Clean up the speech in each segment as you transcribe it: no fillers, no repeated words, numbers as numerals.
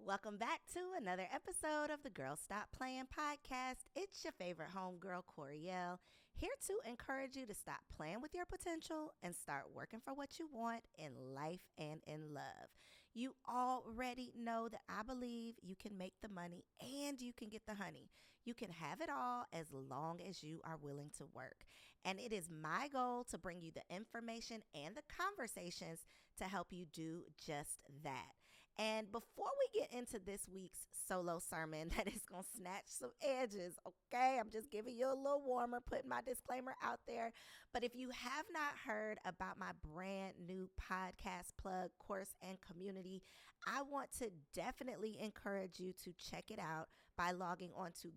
Welcome back to another episode of the Girl Stop Playing podcast. It's your favorite homegirl, Koereyelle, here to encourage you to stop playing with your potential and start working for what you want in life and in love. You already know that I believe you can make the money and you can get the honey. You can have it all as long as you are willing to work. And it is my goal to bring you the information and the conversations to help you do just that. And before we get into this week's solo sermon that is going to snatch some edges, okay? I'm just giving you a little warmer, putting my disclaimer out there. But if you have not heard about my brand new podcast plug, course, and community, I want to definitely encourage you to check it out by logging on to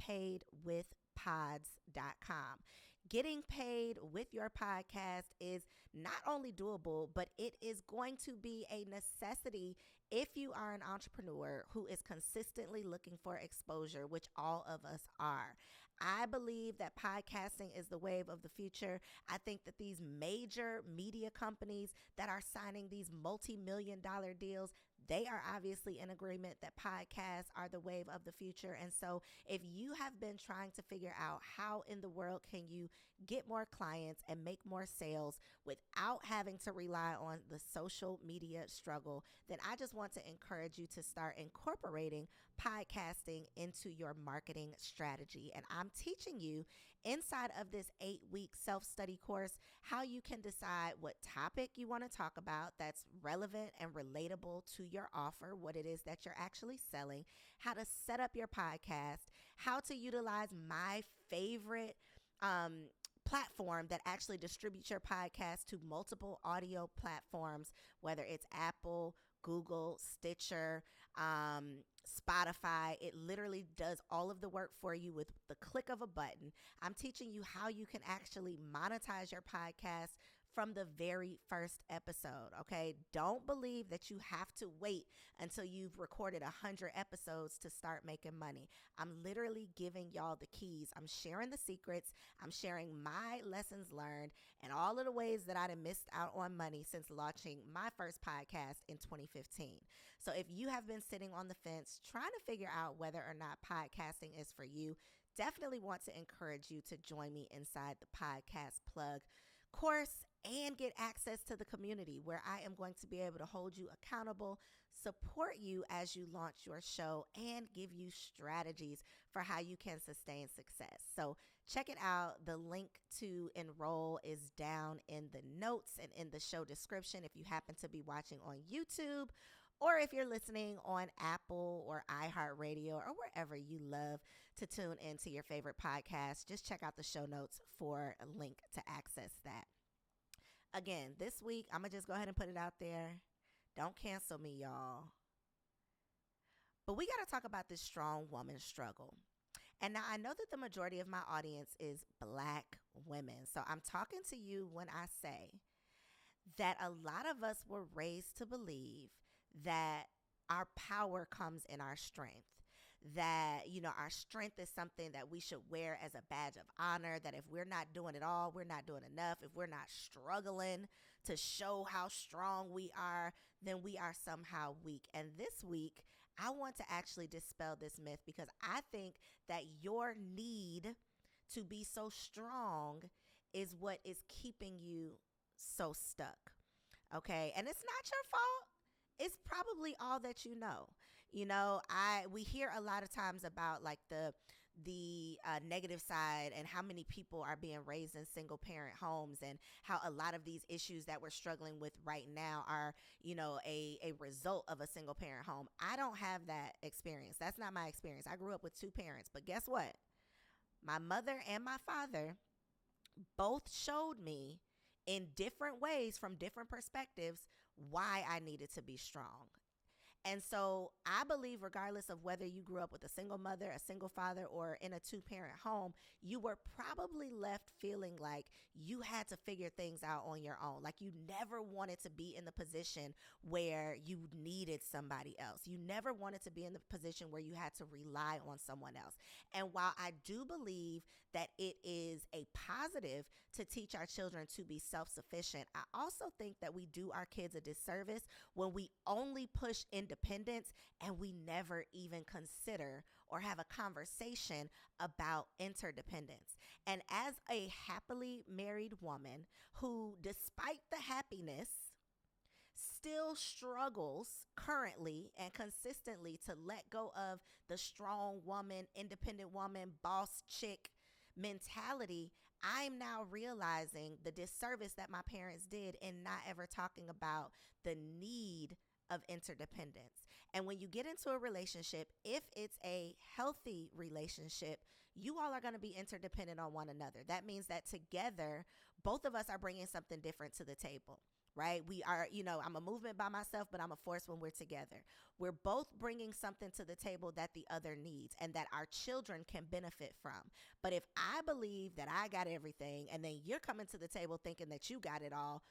getpaidwithpods.com. Getting paid with your podcast is not only doable, but it is going to be a necessity if you are an entrepreneur who is consistently looking for exposure, which all of us are. I believe that podcasting is the wave of the future. I think that these major media companies that are signing these multi-million-dollar deals, they are obviously in agreement that podcasts are the wave of the future. And so if you have been trying to figure out how in the world can you get more clients and make more sales without having to rely on the social media struggle, then I just want to encourage you to start incorporating podcasting into your marketing strategy. And I'm teaching you inside of this 8-week self-study course how you can decide what topic you want to talk about that's relevant and relatable to your offer, what it is that you're actually selling, how to set up your podcast, how to utilize my favorite platform that actually distributes your podcast to multiple audio platforms, whether it's Apple, Google, Stitcher, Spotify. It literally does all of the work for you with the click of a button. I'm teaching you how you can actually monetize your podcast from the very first episode, okay? Don't believe that you have to wait until you've recorded 100 episodes to start making money. I'm literally giving y'all the keys. I'm sharing the secrets. I'm sharing my lessons learned and all of the ways that I've missed out on money since launching my first podcast in 2015. So if you have been sitting on the fence trying to figure out whether or not podcasting is for you, definitely want to encourage you to join me inside the podcast plug course and get access to the community where I am going to be able to hold you accountable, support you as you launch your show, and give you strategies for how you can sustain success. So check it out. The link to enroll is down in the notes and in the show description if you happen to be watching on YouTube, or if you're listening on Apple or iHeartRadio or wherever you love to tune into your favorite podcast, just check out the show notes for a link to access that. Again, this week, I'm going to just go ahead and put it out there. Don't cancel me, y'all. But we got to talk about this strong woman struggle. And now I know that the majority of my audience is Black women. So I'm talking to you when I say that a lot of us were raised to believe that our power comes in our strength, that, our strength is something that we should wear as a badge of honor, that if we're not doing it all, we're not doing enough. If we're not struggling to show how strong we are, then we are somehow weak. And this week, I want to actually dispel this myth because I think that your need to be so strong is what is keeping you so stuck. Okay. And it's not your fault. It's probably all that you know. We hear a lot of times about like the negative side and how many people are being raised in single parent homes and how a lot of these issues that we're struggling with right now are, a result of a single parent home. I don't have that experience. That's not my experience. I grew up with 2 parents, but guess what? My mother and my father both showed me in different ways from different perspectives why I needed to be strong. And so I believe regardless of whether you grew up with a single mother, a single father, or in a 2-parent home, you were probably left feeling like you had to figure things out on your own. Like you never wanted to be in the position where you needed somebody else. You never wanted to be in the position where you had to rely on someone else. And while I do believe that it is a positive to teach our children to be self-sufficient, I also think that we do our kids a disservice when we only push independence independence, and we never even consider or have a conversation about interdependence. And as a happily married woman who, despite the happiness, still struggles currently and consistently to let go of the strong woman, independent woman, boss chick mentality, I'm now realizing the disservice that my parents did in not ever talking about the need of interdependence. And when you get into a relationship, if it's a healthy relationship, you all are going to be interdependent on one another. That means that together, both of us are bringing something different to the table. Right? We are, I'm a movement by myself, but I'm a force when we're together. We're both bringing something to the table that the other needs and that our children can benefit from. But if I believe that I got everything and then you're coming to the table thinking that you got it all,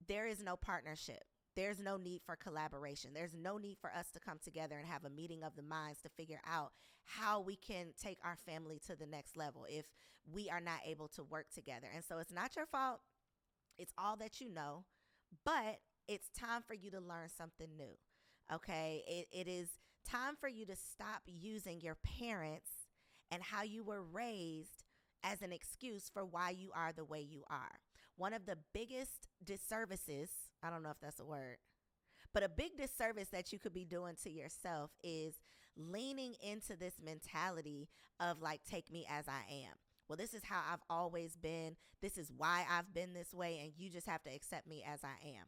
there is no partnership. There's no need for collaboration. There's no need for us to come together and have a meeting of the minds to figure out how we can take our family to the next level if we are not able to work together. And so it's not your fault. It's all that you know. But it's time for you to learn something new, okay? It is time for you to stop using your parents and how you were raised as an excuse for why you are the way you are. One of the biggest disservices, I don't know if that's a word, but a big disservice that you could be doing to yourself is leaning into this mentality of like, take me as I am. Well, this is how I've always been. This is why I've been this way, and you just have to accept me as I am.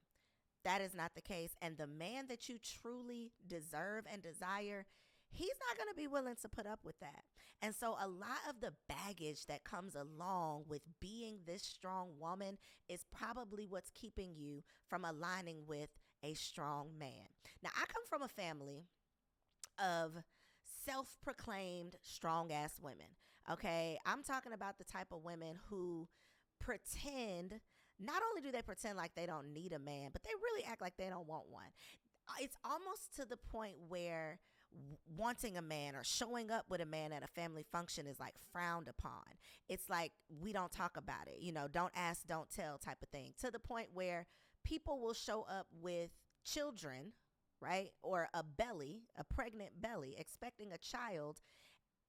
That is not the case. And the man that you truly deserve and desire, he's not going to be willing to put up with that. And so a lot of the baggage that comes along with being this strong woman is probably what's keeping you from aligning with a strong man. Now, I come from a family of self-proclaimed strong-ass women. Okay, I'm talking about the type of women who pretend, not only do they pretend like they don't need a man, but they really act like they don't want one. It's almost to the point where wanting a man or showing up with a man at a family function is like frowned upon. It's like we don't talk about it, don't ask, don't tell type of thing, to the point where people will show up with children, right? Or a pregnant belly, expecting a child,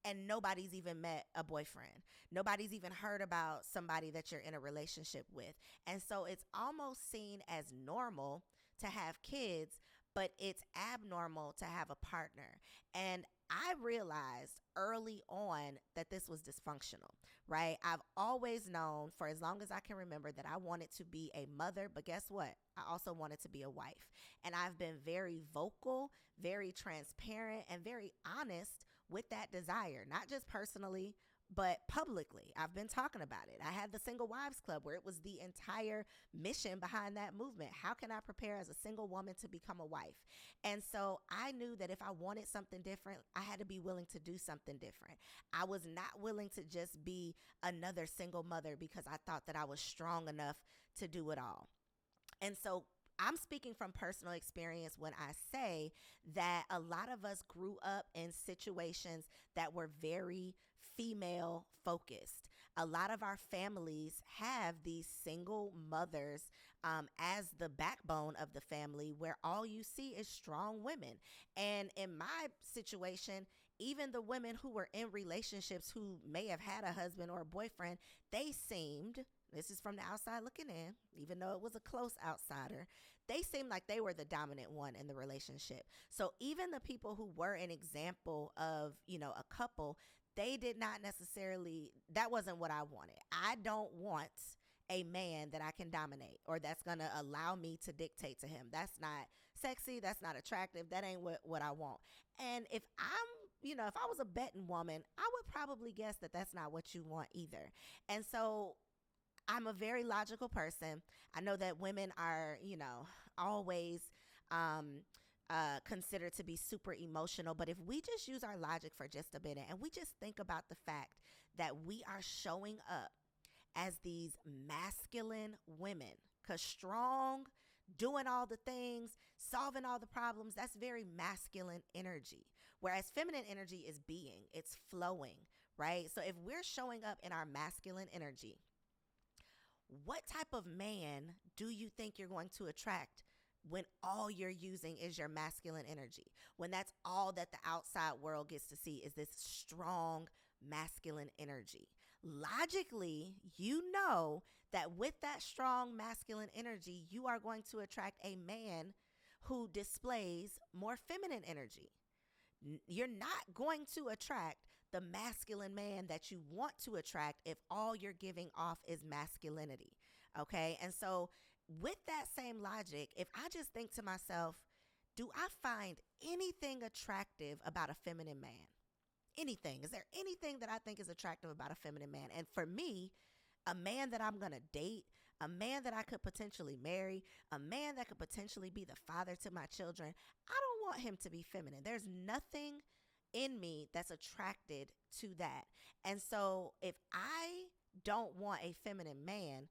and nobody's even met a boyfriend. Nobody's even heard about somebody that you're in a relationship with. And so it's almost seen as normal to have kids, but it's abnormal to have a partner. And I realized early on that this was dysfunctional, right? I've always known for as long as I can remember that I wanted to be a mother, but guess what? I also wanted to be a wife. And I've been very vocal, very transparent, and very honest with that desire, not just personally, but publicly. I've been talking about it. I had the Single Wives Club where it was the entire mission behind that movement. How can I prepare as a single woman to become a wife? And so I knew that if I wanted something different, I had to be willing to do something different. I was not willing to just be another single mother because I thought that I was strong enough to do it all. And so I'm speaking from personal experience when I say that a lot of us grew up in situations that were very female focused. A lot of our families have these single mothers as the backbone of the family, where all you see is strong women. And in my situation, even the women who were in relationships who may have had a husband or a boyfriend, they seemed, this is from the outside looking in, even though it was a close outsider, they seemed like they were the dominant one in the relationship. So even the people who were an example of, a couple, they did not necessarily, that wasn't what I wanted. I don't want a man that I can dominate or that's going to allow me to dictate to him. That's not sexy. That's not attractive. That ain't what I want. And if if I was a betting woman, I would probably guess that that's not what you want either. And so I'm a very logical person. I know that women are, always considered to be super emotional. But if we just use our logic for just a minute and we just think about the fact that we are showing up as these masculine women, because strong, doing all the things, solving all the problems, that's very masculine energy. Whereas feminine energy is being, it's flowing, right? So if we're showing up in our masculine energy, what type of man do you think you're going to attract when all you're using is your masculine energy, when that's all that the outside world gets to see is this strong masculine energy. Logically, you know that with that strong masculine energy, you are going to attract a man who displays more feminine energy. You're not going to attract the masculine man that you want to attract if all you're giving off is masculinity. Okay. And so, with that same logic, if I just think to myself, do I find anything attractive about a feminine man? Anything? Is there anything that I think is attractive about a feminine man? And for me, a man that I'm going to date, a man that I could potentially marry, a man that could potentially be the father to my children, I don't want him to be feminine. There's nothing in me that's attracted to that. And so if I don't want a feminine man,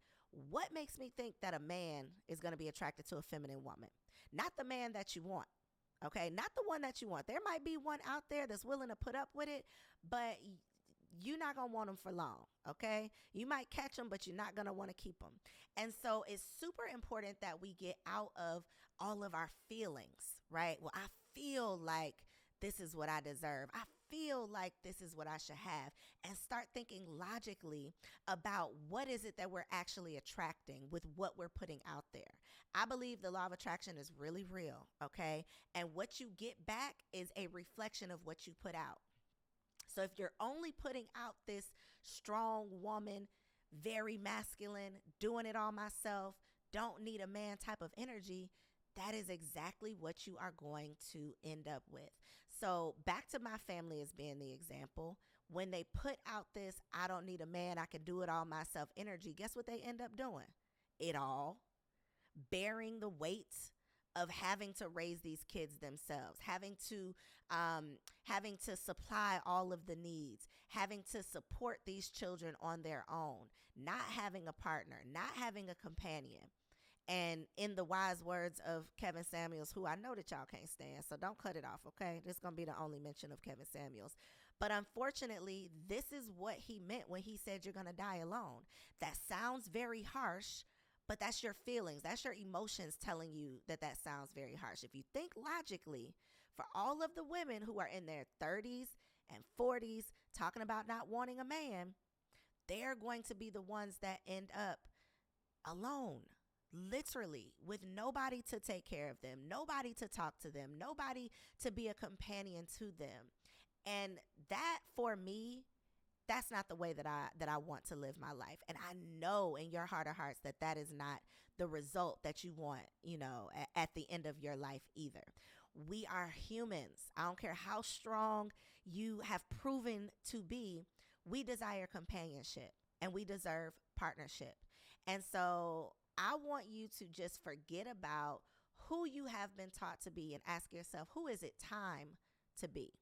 what makes me think that a man is going to be attracted to a feminine woman? Not the man that you want. Okay, not the one that you want. There might be one out there that's willing to put up with it, but you're not going to want them for long, okay? You might catch them, but you're not going to want to keep them. And so it's super important that we get out of all of our feelings, right? Well, I feel like this is what I deserve. I feel like this is what I should have, and start thinking logically about what is it that we're actually attracting with what we're putting out there. I believe the law of attraction is really real, okay? And what you get back is a reflection of what you put out. So if you're only putting out this strong woman, very masculine, doing it all myself, don't need a man type of energy, that is exactly what you are going to end up with. So back to my family as being the example. When they put out this, I don't need a man, I can do it all myself energy, guess what they end up doing? It all. Bearing the weight of having to raise these kids themselves, having to supply all of the needs, having to support these children on their own, not having a partner, not having a companion. And in the wise words of Kevin Samuels, who I know that y'all can't stand, so don't cut it off, okay? This is going to be the only mention of Kevin Samuels. But unfortunately, this is what he meant when he said you're going to die alone. That sounds very harsh, but that's your feelings. That's your emotions telling you that that sounds very harsh. If you think logically, for all of the women who are in their 30s and 40s talking about not wanting a man, they're going to be the ones that end up alone. Literally, with nobody to take care of them, nobody to talk to them, nobody to be a companion to them. And that, for me, that's not the way that I want to live my life. And I know in your heart of hearts that that is not the result that you want, at the end of your life either. We are humans. I don't care how strong you have proven to be. We desire companionship and we deserve partnership. And so I want you to just forget about who you have been taught to be and ask yourself, who is it time to be?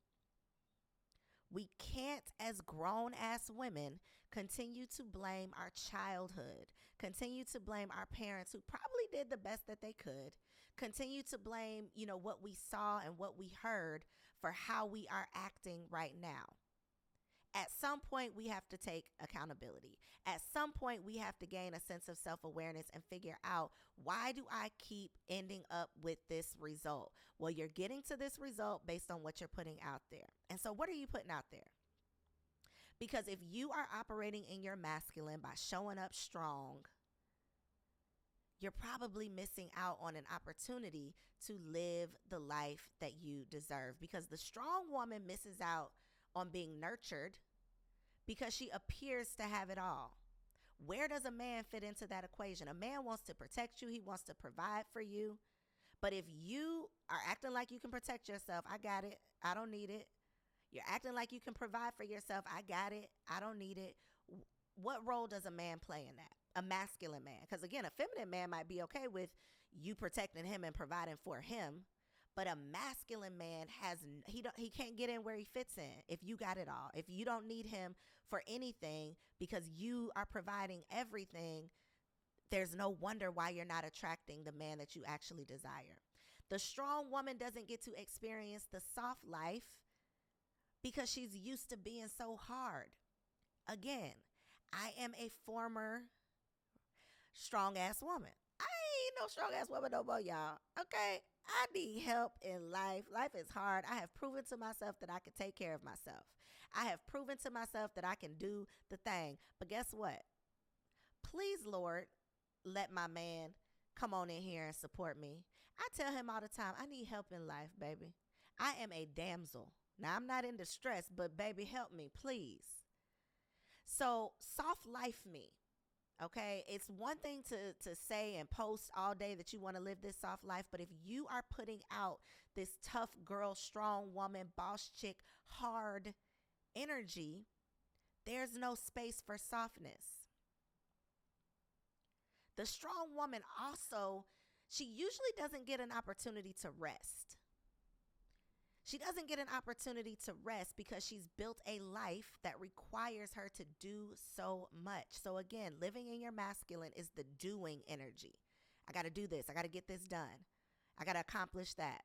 We can't, as grown-ass women, continue to blame our childhood, continue to blame our parents who probably did the best that they could, continue to blame, what we saw and what we heard for how we are acting right now. At some point, we have to take accountability. At some point, we have to gain a sense of self-awareness and figure out, why do I keep ending up with this result? Well, you're getting to this result based on what you're putting out there. And so what are you putting out there? Because if you are operating in your masculine by showing up strong, you're probably missing out on an opportunity to live the life that you deserve. Because the strong woman misses out on being nurtured because she appears to have it all. Where does a man fit into that equation? A man wants to protect you. He wants to provide for you. But if you are acting like you can protect yourself, I got it, I don't need it. You're acting like you can provide for yourself, I got it, I don't need it. What role does a man play in that? A masculine man. Because again, a feminine man might be okay with you protecting him and providing for him. But a masculine man he can't get in where he fits in if you got it all. If you don't need him for anything because you are providing everything, there's no wonder why you're not attracting the man that you actually desire. The strong woman doesn't get to experience the soft life because she's used to being so hard. Again, I am a former strong ass woman. I ain't no strong ass woman no more, y'all. Okay? I need help in life. Life is hard. I have proven to myself that I can take care of myself. I have proven to myself that I can do the thing. But guess what? Please, Lord, let my man come on in here and support me. I tell him all the time, I need help in life, baby. I am a damsel. Now, I'm not in distress, but baby, help me, please. So, soft life me. Okay, it's one thing to say and post all day that you want to live this soft life, but if you are putting out this tough girl, strong woman, boss chick, hard energy, there's no space for softness. The strong woman also, she usually doesn't get an opportunity to rest. She doesn't get an opportunity to rest because she's built a life that requires her to do so much. So again, living in your masculine is the doing energy. I got to do this. I got to get this done. I got to accomplish that.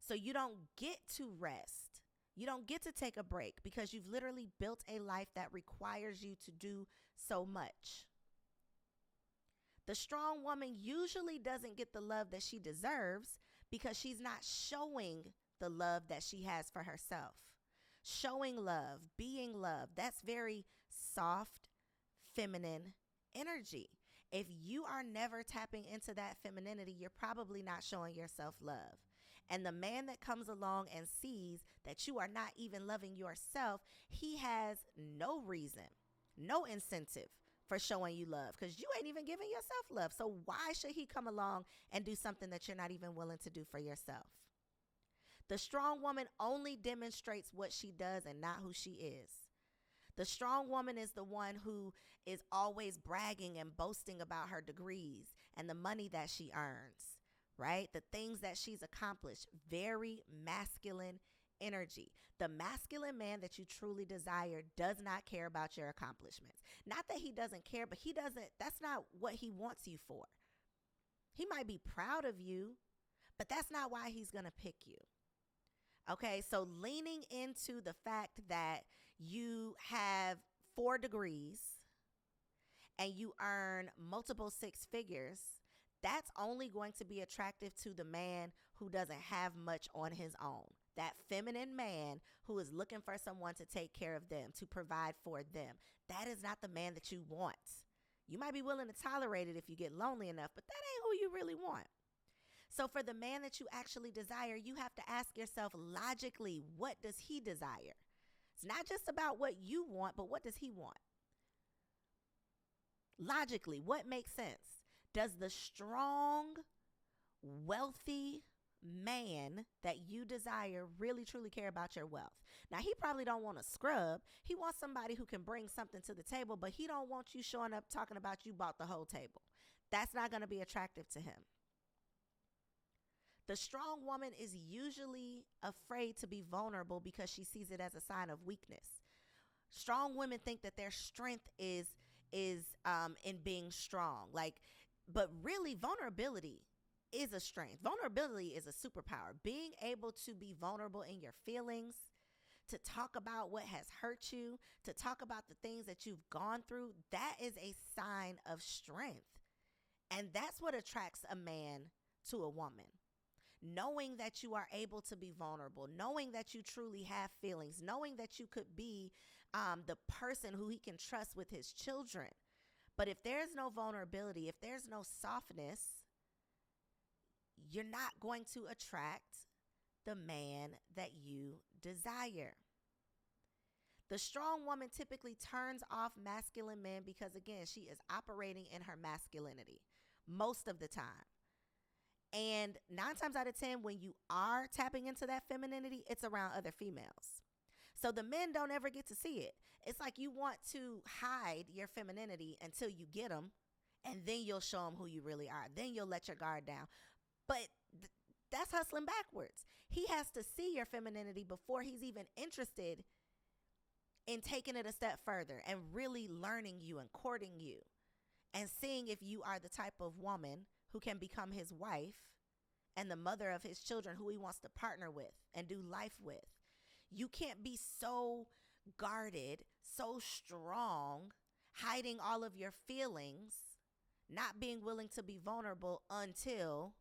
So you don't get to rest. You don't get to take a break because you've literally built a life that requires you to do so much. The strong woman usually doesn't get the love that she deserves because she's not showing the love that she has for herself. Showing love, being love, that's very soft, feminine energy. If you are never tapping into that femininity, you're probably not showing yourself love. And the man that comes along and sees that you are not even loving yourself, he has no reason, no incentive for showing you love because you ain't even giving yourself love. So why should he come along and do something that you're not even willing to do for yourself? The strong woman only demonstrates what she does and not who she is. The strong woman is the one who is always bragging and boasting about her degrees and the money that she earns, right? The things that she's accomplished. Very masculine energy. The masculine man that you truly desire does not care about your accomplishments. Not that he doesn't care, but that's not what he wants you for. He might be proud of you, but that's not why he's going to pick you. Okay, so leaning into the fact that you have 4 degrees and you earn multiple 6 figures, that's only going to be attractive to the man who doesn't have much on his own. That feminine man who is looking for someone to take care of them, to provide for them. That is not the man that you want. You might be willing to tolerate it if you get lonely enough, but that ain't who you really want. So for the man that you actually desire, you have to ask yourself logically, what does he desire? It's not just about what you want, but what does he want? Logically, what makes sense? Does the strong, wealthy man that you desire really truly care about your wealth? Now, he probably don't want a scrub. He wants somebody who can bring something to the table, but he don't want you showing up talking about you bought the whole table. That's not going to be attractive to him. The strong woman is usually afraid to be vulnerable because she sees it as a sign of weakness. Strong women think that their strength is in being strong. But really, vulnerability is a strength. Vulnerability is a superpower. Being able to be vulnerable in your feelings, to talk about what has hurt you, to talk about the things that you've gone through, that is a sign of strength. And that's what attracts a man to a woman. Knowing that you are able to be vulnerable, knowing that you truly have feelings, knowing that you could be the person who he can trust with his children. But if there's no vulnerability, if there's no softness, you're not going to attract the man that you desire. The strong woman typically turns off masculine men because, again, she is operating in her masculinity most of the time. And 9 times out of 10, when you are tapping into that femininity, it's around other females. So the men don't ever get to see it. It's like you want to hide your femininity until you get them, and then you'll show them who you really are. Then you'll let your guard down. But that's hustling backwards. He has to see your femininity before he's even interested in taking it a step further and really learning you and courting you and seeing if you are the type of woman who can become his wife and the mother of his children who he wants to partner with and do life with. You can't be so guarded, so strong, hiding all of your feelings, not being willing to be vulnerable until,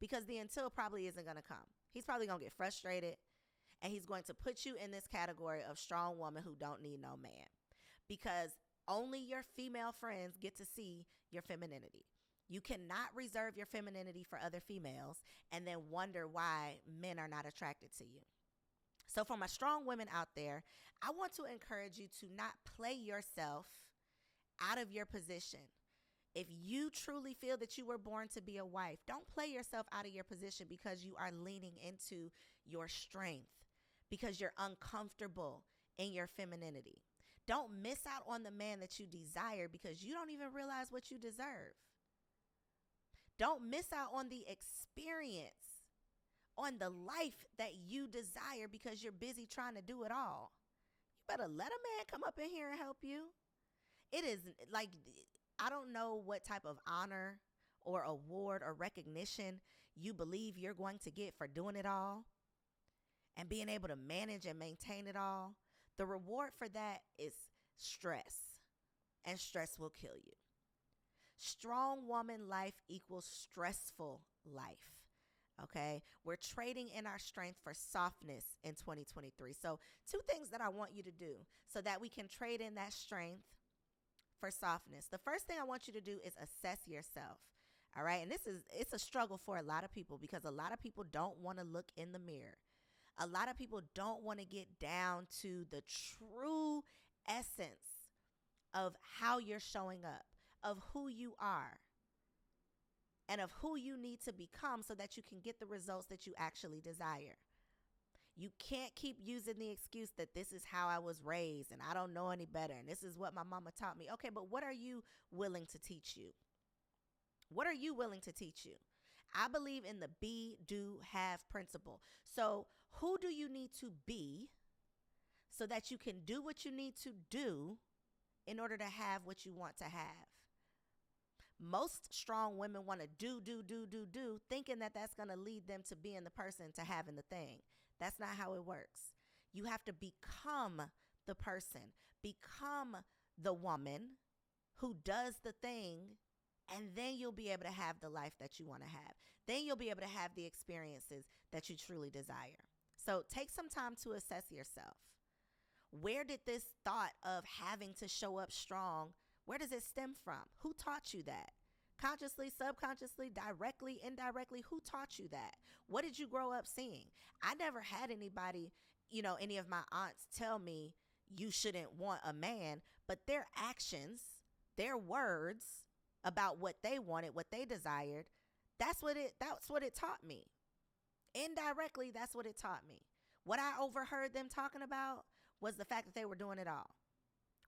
because the until probably isn't going to come. He's probably going to get frustrated, and he's going to put you in this category of strong woman who don't need no man, because only your female friends get to see your femininity. You cannot reserve your femininity for other females and then wonder why men are not attracted to you. So for my strong women out there, I want to encourage you to not play yourself out of your position. If you truly feel that you were born to be a wife, don't play yourself out of your position because you are leaning into your strength, because you're uncomfortable in your femininity. Don't miss out on the man that you desire because you don't even realize what you deserve. Don't miss out on the experience, on the life that you desire because you're busy trying to do it all. You better let a man come up in here and help you. It is like, I don't know what type of honor or award or recognition you believe you're going to get for doing it all and being able to manage and maintain it all. The reward for that is stress, and stress will kill you. Strong woman life equals stressful life. Okay, we're trading in our strength for softness in 2023. So 2 things that I want you to do so that we can trade in that strength for softness. The first thing I want you to do is assess yourself. All right. And it's a struggle for a lot of people because a lot of people don't want to look in the mirror. A lot of people don't want to get down to the true essence of how you're showing up, of who you are, and of who you need to become so that you can get the results that you actually desire. You can't keep using the excuse that this is how I was raised and I don't know any better and this is what my mama taught me. Okay, but what are you willing to teach you? What are you willing to teach you? I believe in the be, do, have principle. So who do you need to be so that you can do what you need to do in order to have what you want to have? Most strong women want to do, thinking that that's going to lead them to being the person, to having the thing. That's not how it works. You have to become the person, become the woman who does the thing, and then you'll be able to have the life that you want to have. Then you'll be able to have the experiences that you truly desire. So take some time to assess yourself. Where did this thought of having to show up strong, where does it stem from? Who taught you that? Consciously, subconsciously, directly, indirectly, who taught you that? What did you grow up seeing? I never had anybody, any of my aunts tell me you shouldn't want a man, but their actions, their words about what they wanted, what they desired, that's what it taught me. Indirectly, that's what it taught me. What I overheard them talking about was the fact that they were doing it all.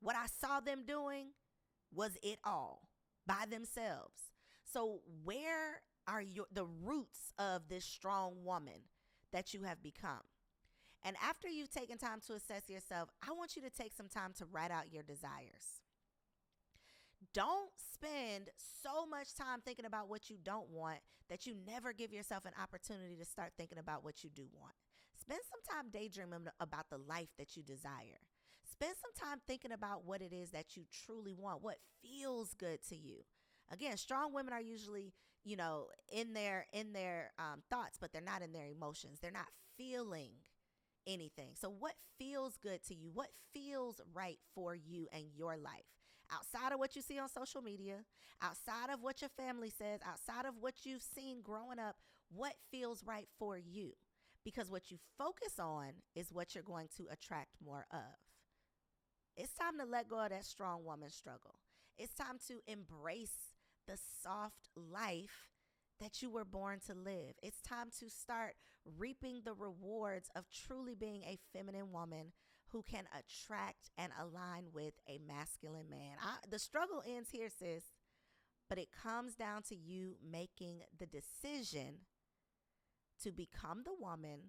What I saw them doing was it all by themselves. So where are the roots of this strong woman that you have become? And after you've taken time to assess yourself, I want you to take some time to write out your desires. Don't spend so much time thinking about what you don't want that you never give yourself an opportunity to start thinking about what you do want. Spend some time daydreaming about the life that you desire. Spend some time thinking about what it is that you truly want, what feels good to you. Again, strong women are usually, in their thoughts, but they're not in their emotions. They're not feeling anything. So what feels good to you? What feels right for you and your life? Outside of what you see on social media, outside of what your family says, outside of what you've seen growing up, what feels right for you? Because what you focus on is what you're going to attract more of. It's time to let go of that strong woman struggle. It's time to embrace the soft life that you were born to live. It's time to start reaping the rewards of truly being a feminine woman who can attract and align with a masculine man. The struggle ends here, sis, but it comes down to you making the decision to become the woman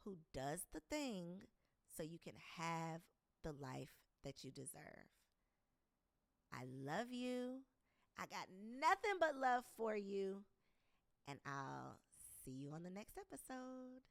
who does the thing so you can have the life that you deserve. I love you. I got nothing but love for you. And I'll see you on the next episode.